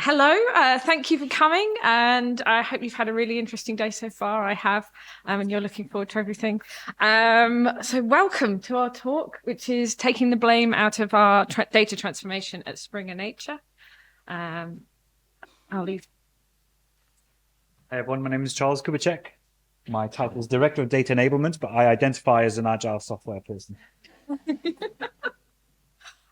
Hello, thank you for coming, and I hope you've had a really interesting day so far. I have, and you're looking forward to everything. So welcome to our talk, which is taking the blame out of our data transformation at Springer Nature. I'll leave. Hi everyone, my name is Charles Kubicek. My title is Director of Data Enablement, but I identify as an Agile software person.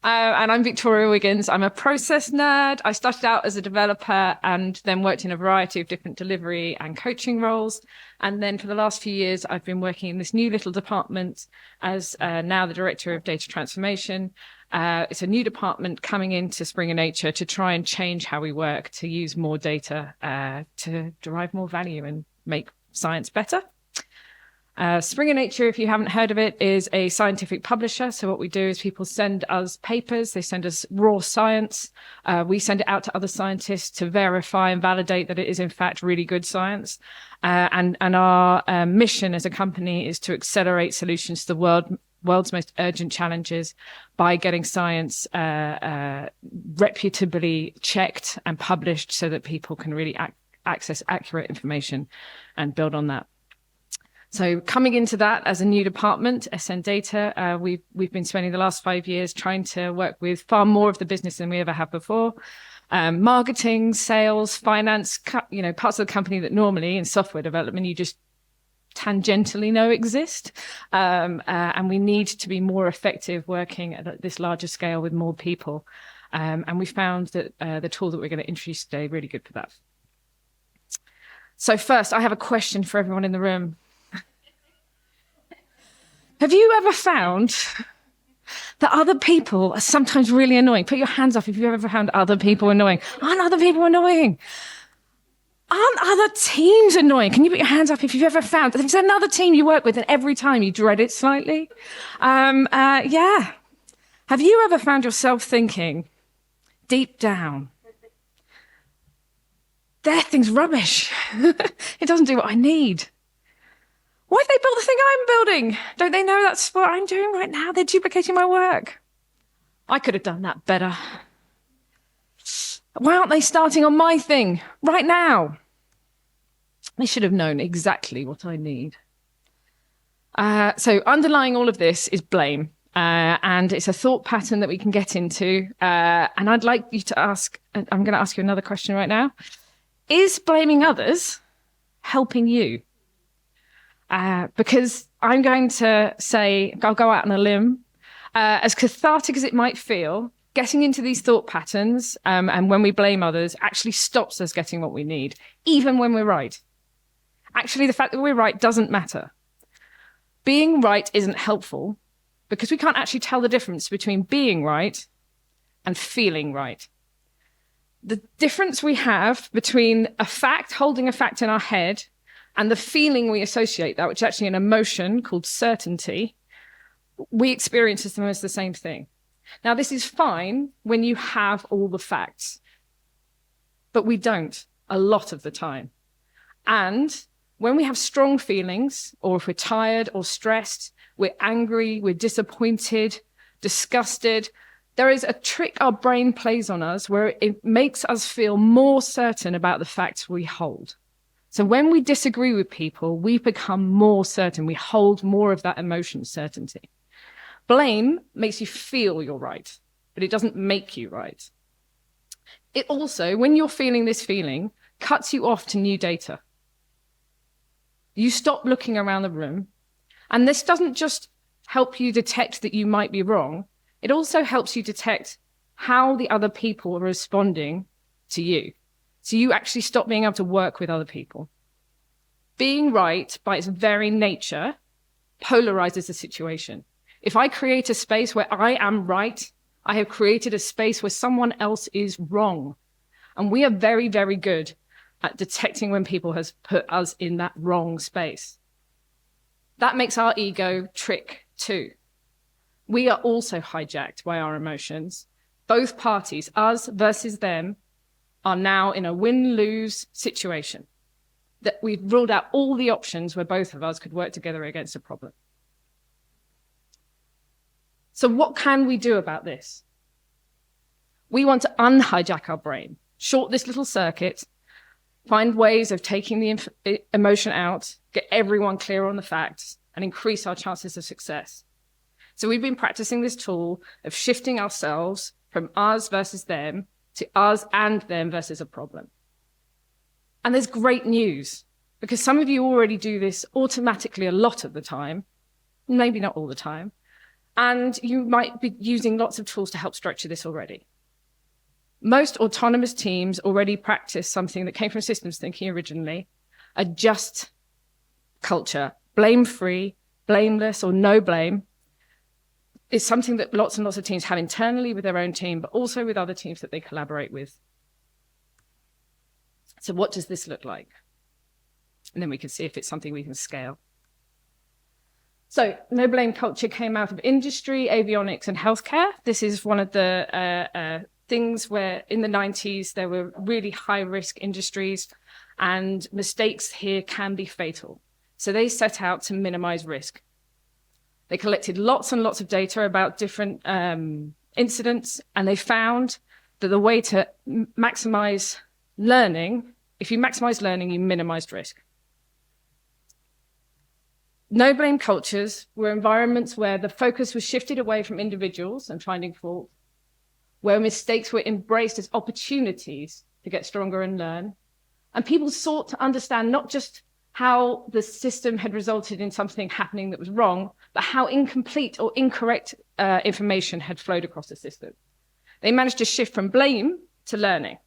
And I'm Victoria Wiggins. I'm a process nerd. I started out as a developer and then worked in a variety of different delivery and coaching roles. And then for the last few years, I've been working in this new little department as now the Director of Data Transformation. It's a new department coming into Springer Nature to try and change how we work, to use more data to derive more value and make science better. Springer Nature, if you haven't heard of it, is a scientific publisher. So what we do is people send us papers, they send us raw science. We send it out to other scientists to verify and validate that it is in fact really good science. And our mission as a company is to accelerate solutions to the world's most urgent challenges by getting science reputably checked and published so that people can really access accurate information and build on that. So coming into that as a new department, SN Data, we've been spending the last 5 years trying to work with far more of the business than we ever have before. Marketing, sales, finance, parts of the company that normally in software development you just tangentially know exist. And we need to be more effective working at this larger scale with more people. And we found that the tool that we're going to introduce today is really good for that. So first, I have a question for everyone in the room. Have you ever found that other people are sometimes really annoying? Put your hands up if you've ever found other people annoying. Aren't other people annoying? Aren't other teams annoying? Can you put your hands up if you've ever found there's another team you work with and every time you dread it slightly? Yeah. Have you ever found yourself thinking, deep down, their thing's rubbish. It doesn't do what I need. Why'd they build the thing I'm building? Don't they know that's what I'm doing right now? They're duplicating my work. I could have done that better. Why aren't they starting on my thing right now? They should have known exactly what I need. So underlying all of this is blame. And it's a thought pattern that we can get into. And I'd like you to ask, I'm going to ask you another question right now. Is blaming others helping you? Because I'm going to say, I'll go out on a limb, as cathartic as it might feel, getting into these thought patterns and when we blame others actually stops us getting what we need, even when we're right. Actually, the fact that we're right doesn't matter. Being right isn't helpful because we can't actually tell the difference between being right and feeling right. The difference we have between a fact, holding a fact in our head, and the feeling we associate that, which is actually an emotion called certainty, we experience as almost the same thing. Now, this is fine when you have all the facts, but we don't a lot of the time. And when we have strong feelings, or if we're tired or stressed, we're angry, we're disappointed, disgusted, there is a trick our brain plays on us where it makes us feel more certain about the facts we hold. So when we disagree with people, we become more certain. We hold more of that emotion certainty. Blame makes you feel you're right, but it doesn't make you right. It also, when you're feeling this feeling, cuts you off to new data. You stop looking around the room, and this doesn't just help you detect that you might be wrong. It also helps you detect how the other people are responding to you. So you actually stop being able to work with other people. Being right, by its very nature, polarizes the situation. If I create a space where I am right, I have created a space where someone else is wrong. And we are very, very good at detecting when people has put us in that wrong space. That makes our ego trick too. We are also hijacked by our emotions. Both parties, us versus them, are now in a win-lose situation. That we've ruled out all the options where both of us could work together against a problem. So what can we do about this? We want to unhijack our brain. short this little circuit, find ways of taking the emotion out, get everyone clear on the facts, and increase our chances of success. So we've been practicing this tool of shifting ourselves from us versus them to us and them versus a problem. And there's great news, because some of you already do this automatically a lot of the time, maybe not all the time, and you might be using lots of tools to help structure this already. Most autonomous teams already practice something that came from systems thinking originally, a just culture, blame-free, blameless, or no blame. Is something that lots and lots of teams have internally with their own team, but also with other teams that they collaborate with. So what does this look like? And then we can see if it's something we can scale. So no blame culture came out of industry, avionics, and healthcare. This is one of the things where in the 90s, there were really high risk industries and mistakes here can be fatal. So they set out to minimize risk. They collected lots and lots of data about different incidents, and they found that the way to maximize learning, if you maximize learning, you minimized risk. No blame cultures were environments where the focus was shifted away from individuals and finding fault, where mistakes were embraced as opportunities to get stronger and learn. And people sought to understand not just how the system had resulted in something happening that was wrong, but how incomplete or incorrect information had flowed across the system. They managed to shift from blame to learning.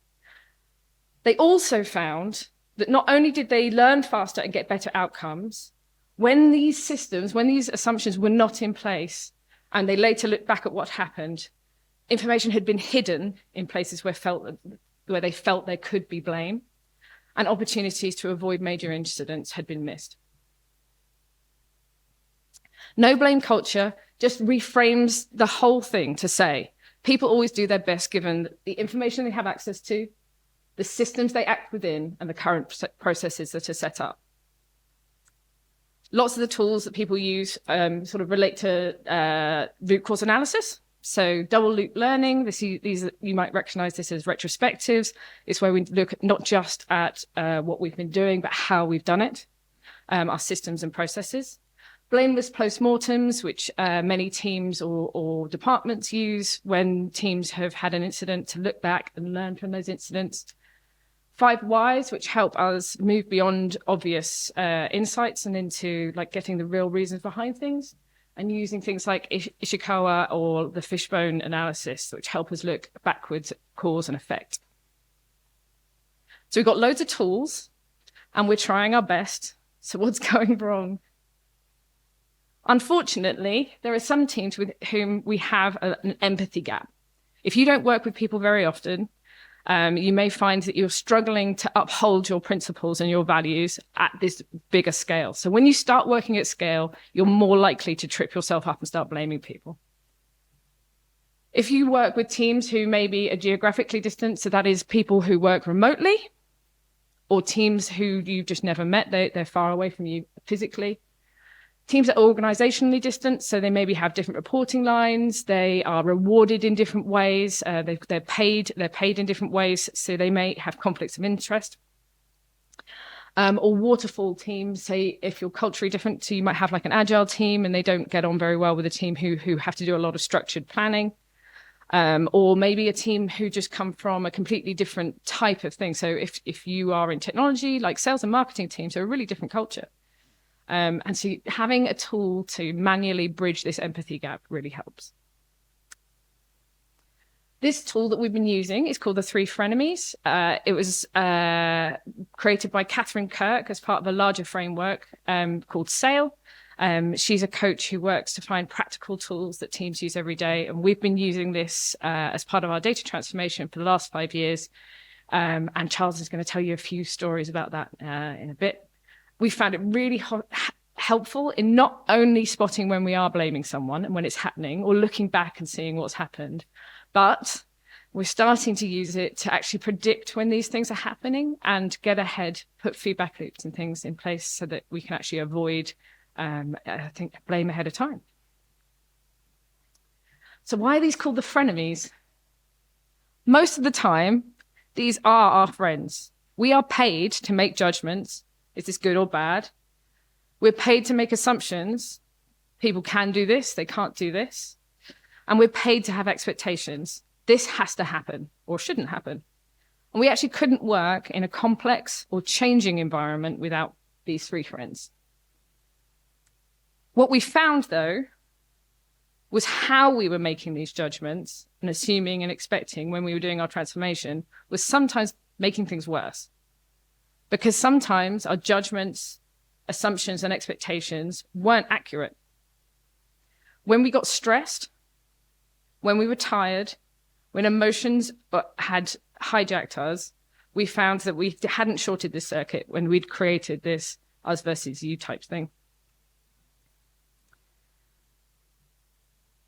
They also found that not only did they learn faster and get better outcomes, when these systems, when these assumptions were not in place, and they later looked back at what happened, information had been hidden in places where they felt there could be blame, and opportunities to avoid major incidents had been missed. No blame culture just reframes the whole thing to say, people always do their best given the information they have access to, the systems they act within, and the current processes that are set up. Lots of the tools that people use sort of relate to root cause analysis. So double loop learning, these you might recognize this as retrospectives. It's where we look not just at what we've been doing, but how we've done it, our systems and processes. Blameless postmortems, which many teams or departments use when teams have had an incident to look back and learn from those incidents. 5 whys, which help us move beyond obvious insights and into like getting the real reasons behind things, and using things like Ishikawa or the fishbone analysis, which help us look backwards at cause and effect. So we've got loads of tools and we're trying our best. So what's going wrong? Unfortunately, there are some teams with whom we have an empathy gap. If you don't work with people very often, you may find that you're struggling to uphold your principles and your values at this bigger scale. So when you start working at scale, you're more likely to trip yourself up and start blaming people. If you work with teams who maybe are geographically distant, so that is people who work remotely, or teams who you've just never met, they're far away from you physically. Teams that are organisationally distant, so they maybe have different reporting lines, they are rewarded in different ways, they're paid in different ways, so they may have conflicts of interest. Or waterfall teams, say if you're culturally different, so you might have like an agile team and they don't get on very well with a team who have to do a lot of structured planning. Or maybe a team who just come from a completely different type of thing. So if you are in technology, like sales and marketing teams are a really different culture. And so having a tool to manually bridge this empathy gap really helps. This tool that we've been using is called the 3 Frenemies. It was created by Catherine Kirk as part of a larger framework called SAIL. She's a coach who works to find practical tools that teams use every day. And we've been using this as part of our data transformation for the last 5 years. And Charles is going to tell you a few stories about that in a bit. We found it really helpful in not only spotting when we are blaming someone and when it's happening, or looking back and seeing what's happened, but we're starting to use it to actually predict when these things are happening and get ahead, put feedback loops and things in place so that we can actually avoid, blame ahead of time. So why are these called the frenemies? Most of the time, These are our friends. We are paid to make judgments. Is this good or bad? We're paid to make assumptions. People can do this, they can't do this. And we're paid to have expectations. This has to happen or shouldn't happen. And we actually couldn't work in a complex or changing environment without these three friends. What we found, though, was how we were making these judgments and assuming and expecting when we were doing our transformation was sometimes making things worse. Because sometimes our judgments, assumptions, and expectations weren't accurate. When we got stressed, when we were tired, when emotions had hijacked us, we found that we hadn't shorted the circuit when we'd created this us versus you type thing.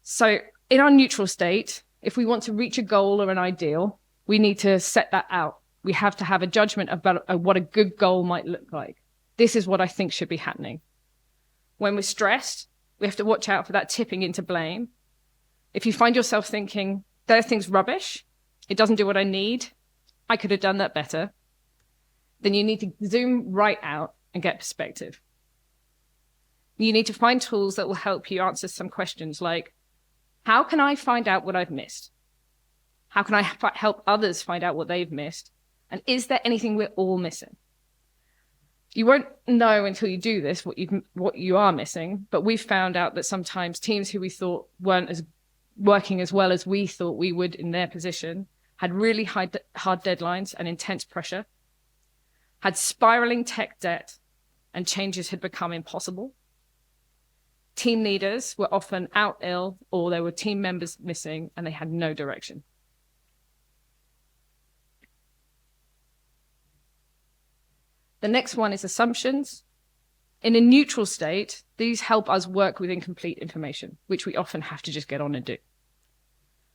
So in our neutral state, if we want to reach a goal or an ideal, we need to set that out. We have to have a judgment about what a good goal might look like. This is what I think should be happening. When we're stressed, we have to watch out for that tipping into blame. If you find yourself thinking, that thing's rubbish, it doesn't do what I need, I could have done that better, then you need to zoom right out and get perspective. You need to find tools that will help you answer some questions like, how can I find out what I've missed? How can I help others find out what they've missed? And is there anything we're all missing? You won't know until you do this what you are missing, but we've found out that sometimes teams who we thought weren't as working as well as we thought we would in their position had really hard deadlines and intense pressure, had spiraling tech debt, and changes had become impossible. Team leaders were often out ill, or there were team members missing, and they had no direction. The next one is assumptions. In a neutral state, these help us work with incomplete information, which we often have to just get on and do.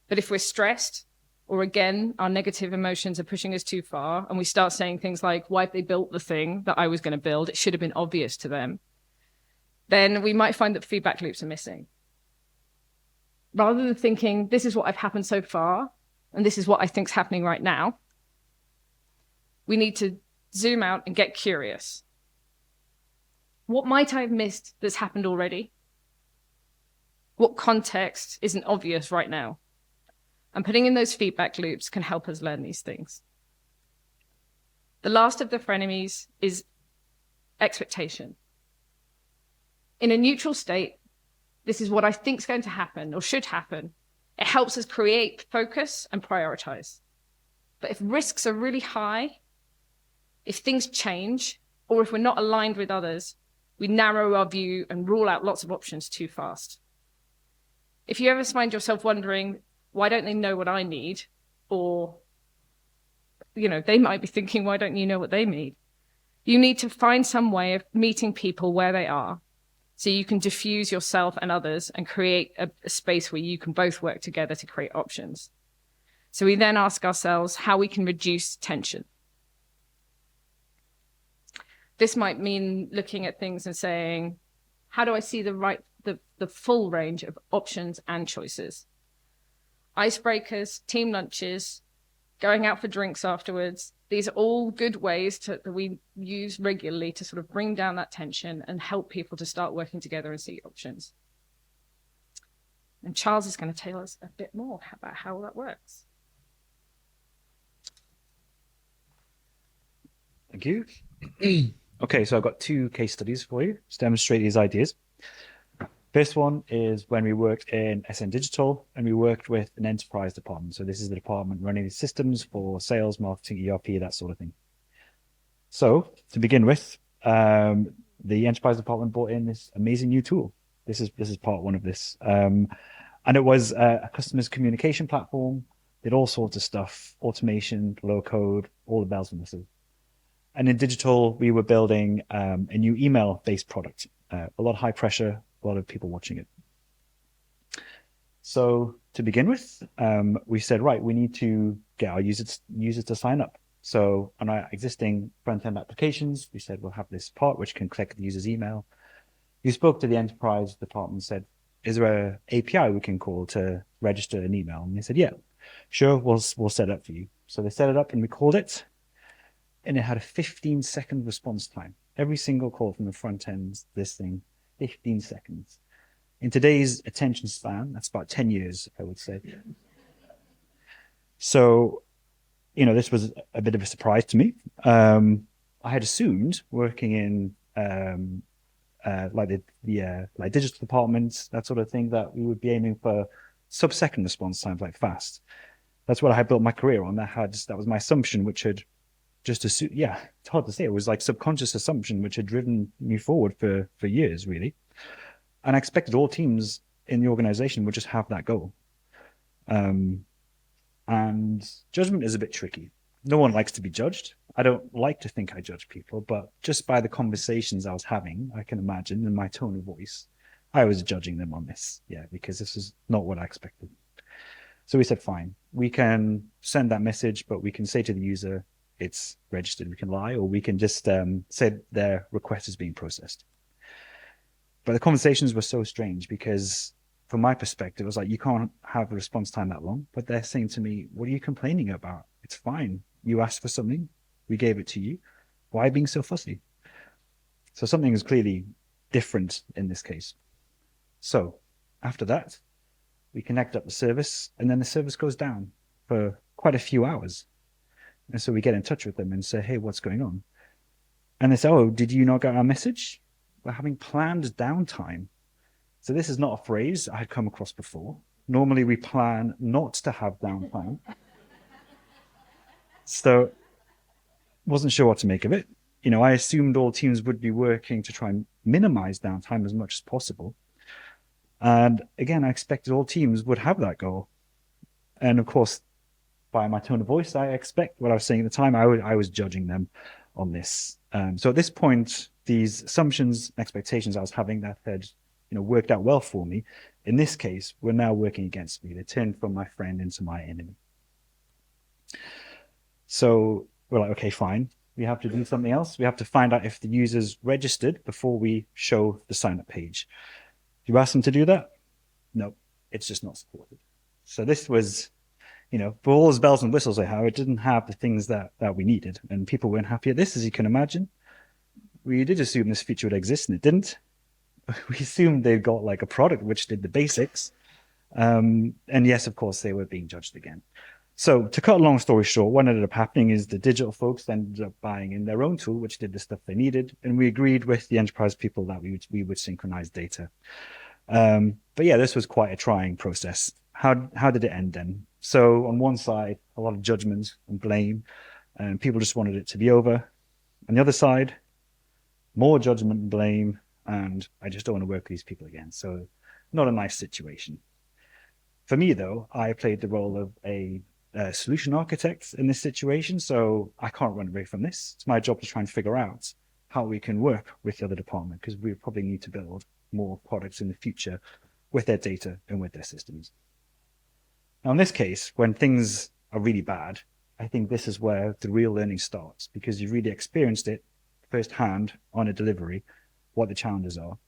But if we're stressed, or again, our negative emotions are pushing us too far, and we start saying things like, why have they built the thing that I was going to build? It should have been obvious to them. Then we might find that feedback loops are missing. Rather than thinking, this is what I've happened so far, and this is what I think is happening right now, we need to zoom out and get curious. What might I have missed that's happened already? What context isn't obvious right now? And putting in those feedback loops can help us learn these things. The last of the frenemies is expectation. In a neutral state, this is what I think is going to happen or should happen. It helps us create focus and prioritize. But if risks are really high, if things change, or if we're not aligned with others, we narrow our view and rule out lots of options too fast. If you ever find yourself wondering, why don't they know what I need? Or, they might be thinking, why don't you know what they need? You need to find some way of meeting people where they are so you can diffuse yourself and others and create a space where you can both work together to create options. So we then ask ourselves how we can reduce tension. This might mean looking at things and saying, how do I see the full range of options and choices? Icebreakers, team lunches, going out for drinks afterwards. These are all good ways that we use regularly to sort of bring down that tension and help people to start working together and see options. And Charles is going to tell us a bit more about how that works. Thank you. Okay, so I've got two case studies for you to demonstrate these ideas. First one is when we worked in SN Digital and we worked with an enterprise department. So this is the department running the systems for sales, marketing, ERP, that sort of thing. So to begin with, the enterprise department brought in this amazing new tool. This is part one of this. And it was a customer's communication platform, did all sorts of stuff, automation, low code, all the bells and whistles. And in digital, we were building a new email-based product, a lot of high pressure, a lot of people watching it. So to begin with, we said, right, we need to get our users to sign up. So on our existing front-end applications, we said, we'll have this part which can collect the user's email. You spoke to the enterprise department and said, is there a API we can call to register an email? And they said, yeah, sure, we'll set it up for you. So they set it up and we called it, and it had a 15-second response time. Every single call from the front end, this thing, 15 seconds. In today's attention span, that's about 10 years, I would say. So, this was a bit of a surprise to me. I had assumed working in like like digital departments, that sort of thing, that we would be aiming for sub-second response times, like fast. That's what I had built my career on. That was my assumption, which had just assumed, yeah, it's hard to say. It was like subconscious assumption, which had driven me forward for years, really. And I expected all teams in the organization would just have that goal. And judgment is a bit tricky. No one likes to be judged. I don't like to think I judge people, but just by the conversations I was having, I can imagine, in my tone of voice, I was judging them on this. Yeah, because this is not what I expected. So we said, fine, we can send that message, but we can say to the user, it's registered. We can lie, or we can just say their request is being processed. But the conversations were so strange because from my perspective, it was like, you can't have a response time that long. But they're saying to me, what are you complaining about? It's fine. You asked for something. We gave it to you. Why being so fussy? So something is clearly different in this case. So after that, we connect up the service, and then the service goes down for quite a few hours. And so we get in touch with them and say, hey, what's going on? And they say, oh, did you not get our message? We're having planned downtime. So this is not a phrase I had come across before. Normally we plan not to have downtime. So wasn't sure what to make of it. I assumed all teams would be working to try and minimize downtime as much as possible. And again, I expected all teams would have that goal. And of course, by my tone of voice, I expect what I was saying at the time, I was judging them on this. So at this point, these assumptions, expectations I was having that had worked out well for me, in this case, were now working against me. They turned from my friend into my enemy. So we're like, okay, fine. We have to do something else. We have to find out if the user's registered before we show the sign-up page. You ask them to do that? No, it's just not supported. So this was, for all those bells and whistles they have, it didn't have the things that we needed. And people weren't happy at this, as you can imagine. We did assume this feature would exist, and it didn't. We assumed they got like a product which did the basics. And yes, of course, they were being judged again. So to cut a long story short, what ended up happening is the digital folks ended up buying in their own tool, which did the stuff they needed. And we agreed with the enterprise people that we would synchronize data. But yeah, this was quite a trying process. How did it end then? So on one side, a lot of judgment and blame, and people just wanted it to be over. On the other side, more judgment and blame, and I just don't want to work with these people again. So not a nice situation. For me, though, I played the role of a solution architect in this situation, so I can't run away from this. It's my job to try and figure out how we can work with the other department, because we probably need to build more products in the future with their data and with their systems. Now, in this case, when things are really bad, I think this is where the real learning starts, because you've really experienced it firsthand on a delivery, what the challenges are,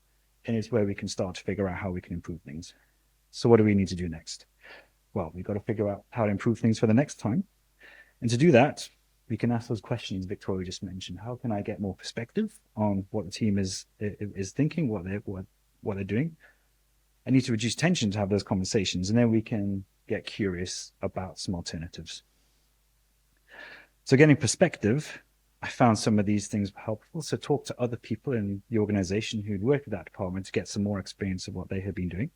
and it's where we can start to figure out how we can improve things. So what do we need to do next? Well, we've got to figure out how to improve things for the next time. And to do that, we can ask those questions Victoria just mentioned. How can I get more perspective on what the team is thinking, what they're doing? I need to reduce tension to have those conversations, and then we can get curious about some alternatives. So getting perspective, I found some of these things helpful. So talk to other people in the organization who'd worked with that department to get some more experience of what they had been doing.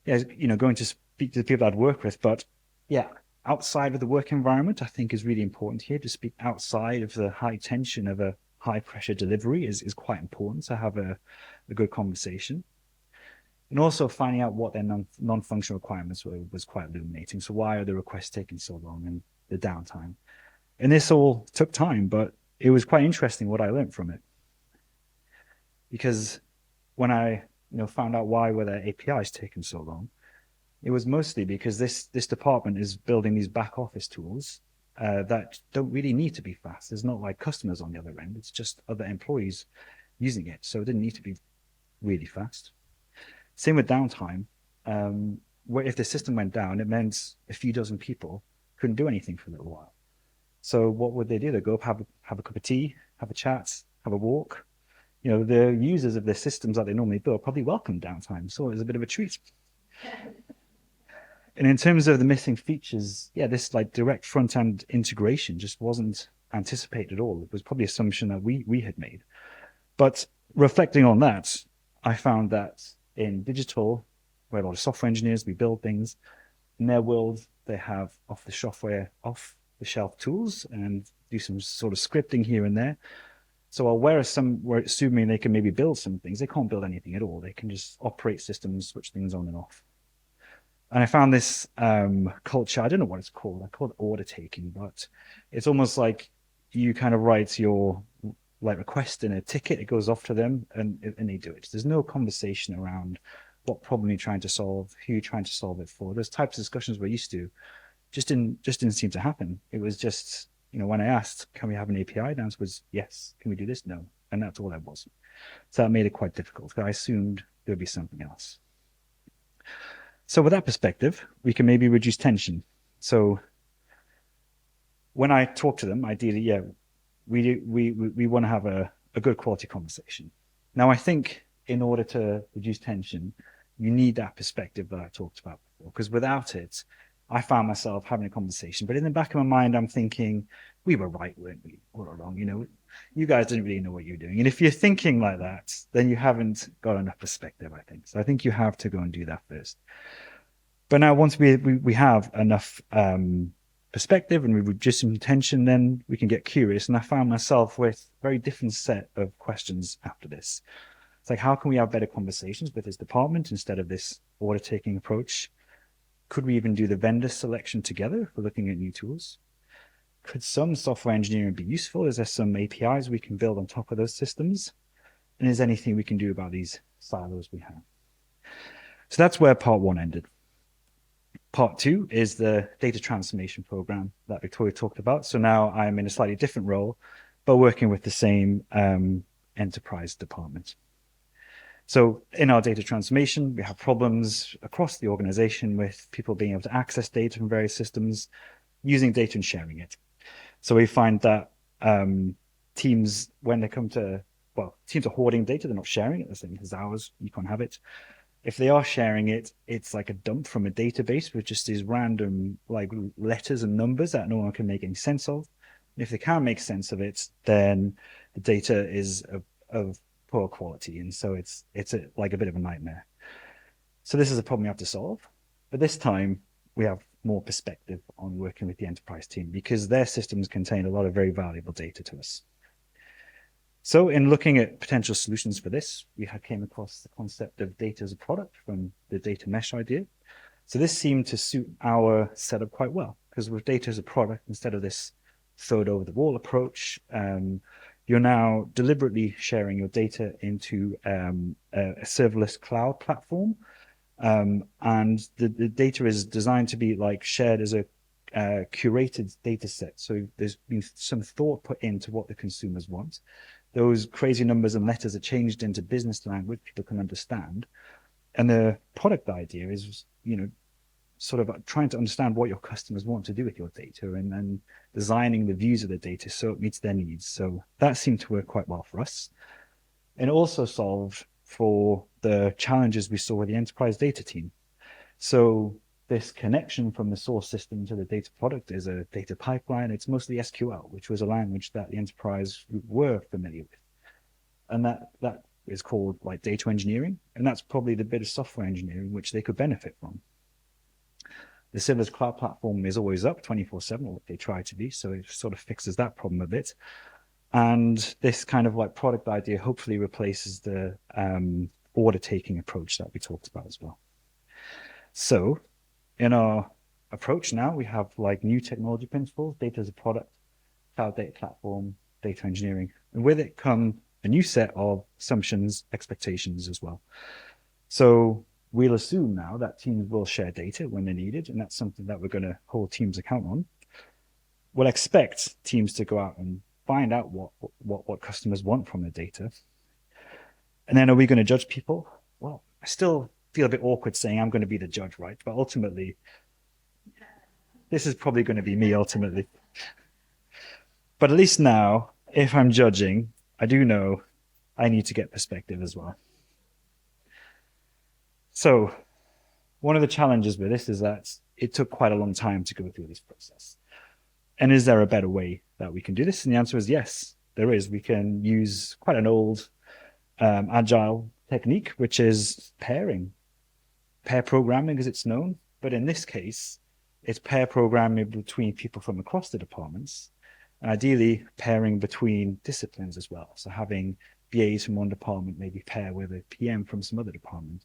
Yeah, going to speak to the people I'd work with, but yeah, outside of the work environment, I think is really important here. To speak outside of the high tension of a high pressure delivery is quite important to have a good conversation. And also finding out what their non-functional requirements were was quite illuminating. So why are the requests taking so long, and the downtime? And this all took time, but it was quite interesting what I learned from it. Because when I found out why were their APIs taking so long, it was mostly because this department is building these back office tools that don't really need to be fast. There's not like customers on the other end. It's just other employees using it. So it didn't need to be really fast. Same with downtime. Where if the system went down, it meant a few dozen people couldn't do anything for a little while. So what would they do? They'd go up, have a cup of tea, have a chat, have a walk. The users of the systems that they normally build probably welcome downtime, so it was a bit of a treat. And in terms of the missing features, yeah, this like direct front end integration just wasn't anticipated at all. It was probably an assumption that we had made. But reflecting on that, I found that in digital, where a lot of software engineers, we build things, in their world, they have off the shelf tools and do some sort of scripting here and there. So whereas we're assuming they can maybe build some things, they can't build anything at all. They can just operate systems, switch things on and off. And I found this culture, I don't know what it's called. I call it order taking, but it's almost like you kind of write your like request in a ticket, it goes off to them and they do it. There's no conversation around what problem you're trying to solve, who you're trying to solve it for. Those types of discussions we're used to just didn't seem to happen. It was just, when I asked, can we have an API? The answer was yes. Can we do this? No. And that's all that was. So that made it quite difficult. I assumed there would be something else. So with that perspective, we can maybe reduce tension. So when I talk to them, ideally, yeah, we want to have a good quality conversation. Now, I think in order to reduce tension, you need that perspective that I talked about before, because without it, I found myself having a conversation, but in the back of my mind, I'm thinking, we were right, weren't we? All along, you guys didn't really know what you're doing. And if you're thinking like that, then you haven't got enough perspective, I think. So I think you have to go and do that first. But now once we have enough perspective and we reduce some tension, then we can get curious. And I found myself with a very different set of questions after this. It's like, how can we have better conversations with this department instead of this order taking approach? Could we even do the vendor selection together if we're looking at new tools? Could some software engineering be useful? Is there some APIs we can build on top of those systems? And is there anything we can do about these silos we have? So that's where part one ended. Part two is the data transformation program that Victoria talked about. So now I'm in a slightly different role, but working with the same enterprise department. So in our data transformation, we have problems across the organization with people being able to access data from various systems, using data and sharing it. So we find that teams, when they come to, teams are hoarding data, they're not sharing it. They're saying, it's ours, you can't have it. If they are sharing it, it's like a dump from a database with just these random like letters and numbers that no one can make any sense of. And if they can't make sense of it, then the data is of poor quality. And so it's like a bit of a nightmare. So this is a problem we have to solve. But this time we have more perspective on working with the enterprise team because their systems contain a lot of very valuable data to us. So in looking at potential solutions for this, we came across the concept of data as a product from the data mesh idea. So this seemed to suit our setup quite well because with data as a product, instead of this throw it over the wall approach, you're now deliberately sharing your data into a serverless cloud platform. And the data is designed to be like shared as a curated data set. So there's been some thought put into what the consumers want. Those crazy numbers and letters are changed into business language people can understand. And the product idea is, sort of trying to understand what your customers want to do with your data and then designing the views of the data so it meets their needs. So that seemed to work quite well for us. And it also solved for the challenges we saw with the enterprise data team. So this connection from the source system to the data product is a data pipeline. It's mostly SQL, which was a language that the enterprise were familiar with. And that is called like data engineering. And that's probably the bit of software engineering which they could benefit from. The serverless cloud platform is always up 24/7, or they try to be. So it sort of fixes that problem a bit. And this kind of like product idea hopefully replaces the order taking approach that we talked about as well. So in our approach now, we have like new technology principles, data as a product, cloud data platform, data engineering. And with it come a new set of assumptions, expectations as well. So we'll assume now that teams will share data when they're needed, and that's something that we're going to hold teams account on. We'll expect teams to go out and find out what customers want from their data. And then are we going to judge people? Well, I still feel a bit awkward saying I'm going to be the judge, right? But ultimately, this is probably going to be me ultimately. But at least now, if I'm judging, I do know I need to get perspective as well. So one of the challenges with this is that it took quite a long time to go through this process. And is there a better way that we can do this? And the answer is yes, there is. We can use quite an old agile technique, which is pairing, pair programming as it's known. But in this case, it's pair programming between people from across the departments, and ideally pairing between disciplines as well. So having BAs from one department maybe pair with a PM from some other department.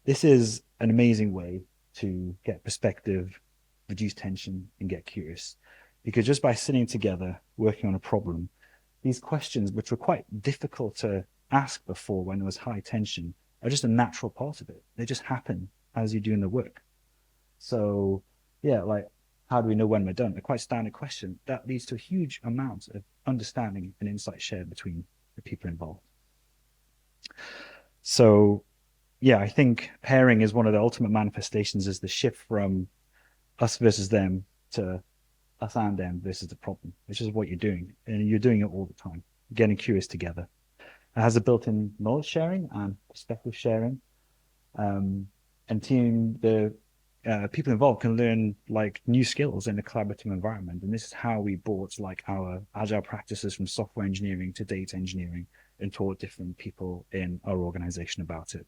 This is an amazing way to get perspective, reduce tension, and get curious. Because just by sitting together, working on a problem, these questions, which were quite difficult to ask before when there was high tension, are just a natural part of it. They just happen as you're doing the work. So, yeah, like, how do we know when we're done? A quite standard question that leads to a huge amount of understanding and insight shared between the people involved. So, yeah, I think pairing is one of the ultimate manifestations is the shift from us versus them to us and them versus the problem, which is what you're doing. And you're doing it all the time, getting curious together. It has a built-in knowledge sharing and perspective sharing. And the people involved can learn like new skills in a collaborative environment. And this is how we brought like our agile practices from software engineering to data engineering and taught different people in our organization about it.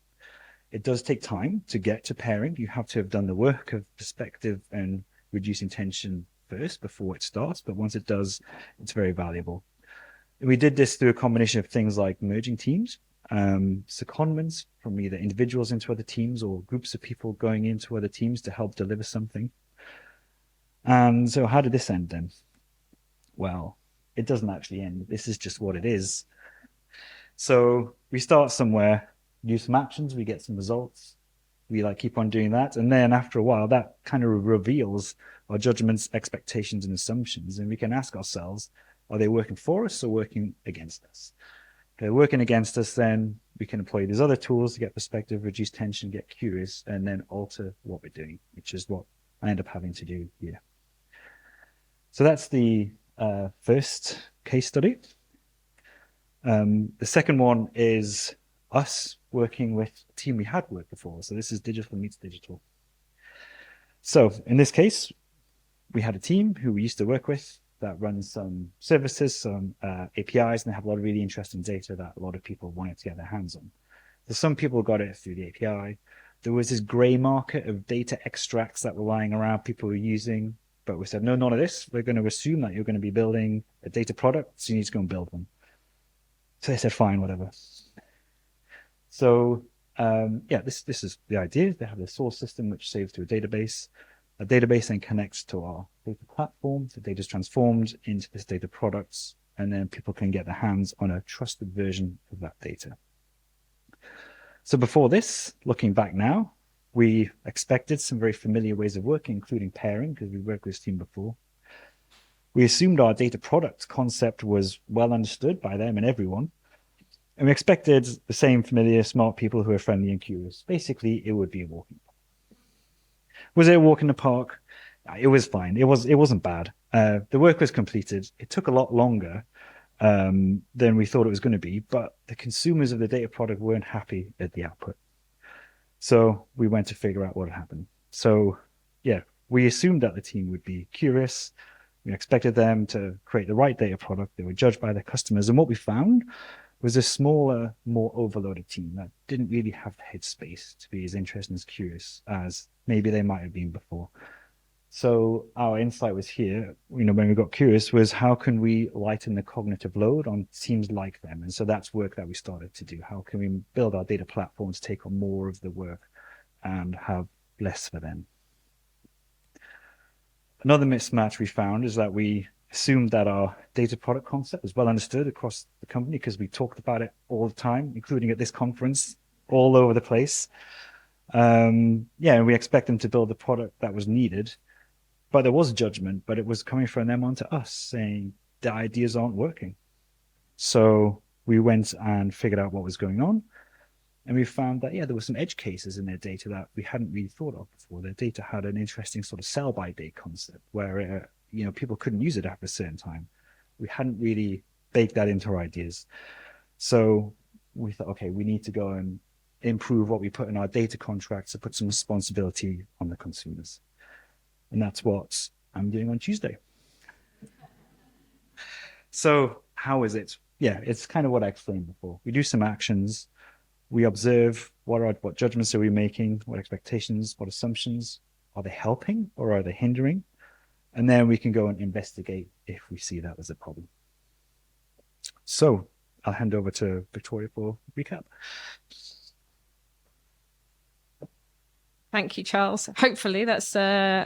It does take time to get to pairing. You have to have done the work of perspective and reducing tension first before it starts. But once it does, it's very valuable. We did this through a combination of things like merging teams, secondments from either individuals into other teams or groups of people going into other teams to help deliver something. And so how did this end then? Well, it doesn't actually end. This is just what it is. So we start somewhere, use some actions, we get some results. We like keep on doing that. And then after a while, that kind of reveals our judgments, expectations, and assumptions. And we can ask ourselves, are they working for us or working against us? If they're working against us, then we can employ these other tools to get perspective, reduce tension, get curious, and then alter what we're doing, which is what I end up having to do here. So that's the first case study. The second one is us working with a team we had worked before. So this is digital meets digital. So in this case, we had a team who we used to work with that runs some services, some APIs, and they have a lot of really interesting data that a lot of people wanted to get their hands on. So some people got it through the API. There was this gray market of data extracts that were lying around people were using, but we said, no, none of this. We're going to assume that you're going to be building a data product, so you need to go and build one. So they said, fine, whatever. So yeah, this is the idea. They have the source system which saves to a database. A database then connects to our data platform. The data is transformed into this data products, and then people can get their hands on a trusted version of that data. So before this, looking back now, we expected some very familiar ways of working, including pairing, because we worked with this team before. We assumed our data product concept was well understood by them and everyone. And we expected the same familiar, smart people who are friendly and curious. Basically, it would be a walk in the park. Was it a walk in the park? It was fine. It wasn't bad. The work was completed. It took a lot longer than we thought it was going to be, but the consumers of the data product weren't happy at the output. So we went to figure out what had happened. So yeah, we assumed that the team would be curious. We expected them to create the right data product. They were judged by their customers. And what we found was a smaller, more overloaded team that didn't really have the headspace to be as interested and as curious as maybe they might have been before. So our insight was here, when we got curious, was how can we lighten the cognitive load on teams like them? And so that's work that we started to do. How can we build our data platform to take on more of the work and have less for them? Another mismatch we found is that we assumed that our data product concept was well understood across the company because we talked about it all the time, including at this conference, all over the place. And we expect them to build the product that was needed. But there was judgment, but it was coming from them onto us saying the ideas aren't working. So we went and figured out what was going on. And we found that, yeah, there were some edge cases in their data that we hadn't really thought of before. Their data had an interesting sort of sell-by-date concept where, people couldn't use it after a certain time. We hadn't really baked that into our ideas. So we thought, okay, we need to go and improve what we put in our data contracts to put some responsibility on the consumers. And that's what I'm doing on Tuesday. So how is it? Yeah, it's kind of what I explained before. We do some actions. We observe what judgments are we making, what expectations, what assumptions, are they helping or are they hindering? And then we can go and investigate if we see that as a problem. So I'll hand over to Victoria for recap. Thank you, Charles. Hopefully that's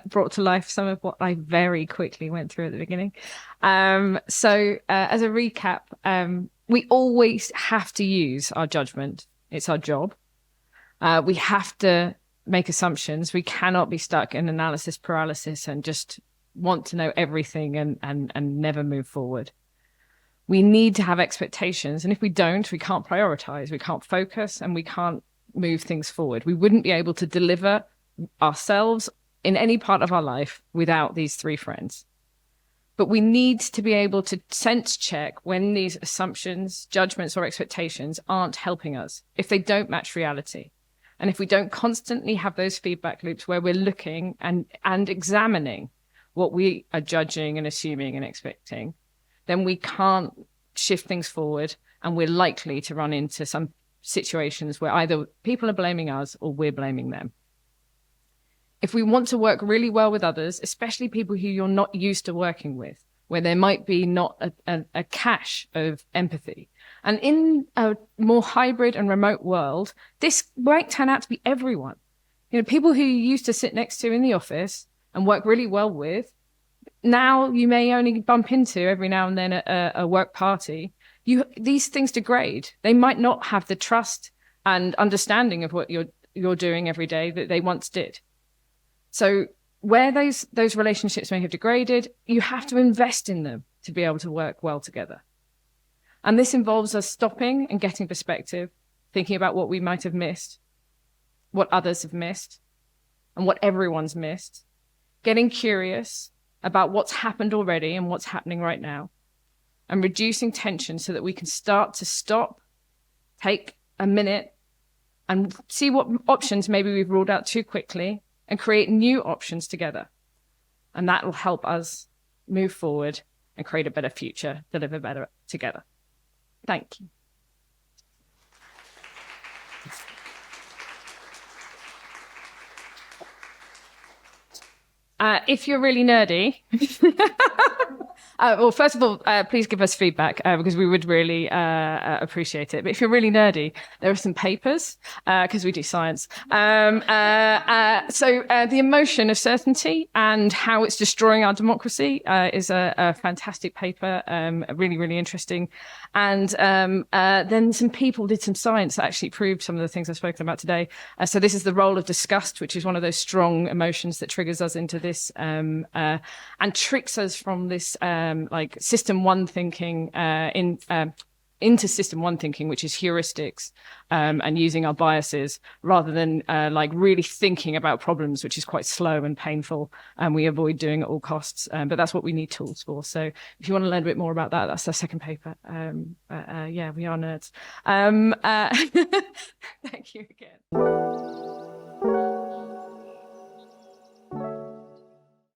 brought to life some of what I very quickly went through at the beginning. So as a recap, we always have to use our judgment. It's our job. We have to make assumptions. We cannot be stuck in analysis paralysis and just want to know everything and never move forward. We need to have expectations. And if we don't, we can't prioritize, we can't focus, and we can't move things forward. We wouldn't be able to deliver ourselves in any part of our life without these three friends. But we need to be able to sense check when these assumptions, judgments, or expectations aren't helping us, if they don't match reality. And if we don't constantly have those feedback loops where we're looking and examining what we are judging and assuming and expecting, then we can't shift things forward, and we're likely to run into some situations where either people are blaming us or we're blaming them. If we want to work really well with others, especially people who you're not used to working with, where there might be not a cache of empathy. And in a more hybrid and remote world, this might turn out to be everyone. People who you used to sit next to in the office and work really well with, now you may only bump into every now and then at a work party. These things degrade. They might not have the trust and understanding of what you're doing every day that they once did. So where those relationships may have degraded, you have to invest in them to be able to work well together. And this involves us stopping and getting perspective, thinking about what we might have missed, what others have missed, and what everyone's missed, getting curious about what's happened already and what's happening right now, and reducing tension so that we can start to stop, take a minute, and see what options maybe we've ruled out too quickly, and create new options together. And that will help us move forward and create a better future, deliver better together. Thank you. If you're really nerdy, well, first of all, please give us feedback because we would really appreciate it. But if you're really nerdy, there are some papers because we do science. So the emotion of certainty and how it's destroying our democracy is a fantastic paper, really, really interesting. And then some people did some science that actually proved some of the things I've spoken about today. So this is the role of disgust, which is one of those strong emotions that triggers us into this and tricks us from this like system one thinking into system one thinking, which is heuristics and using our biases rather than like really thinking about problems, which is quite slow and painful, and we avoid doing at all costs. But that's what we need tools for. So if you want to learn a bit more about that, that's the second paper. Yeah, we are nerds. Thank you again.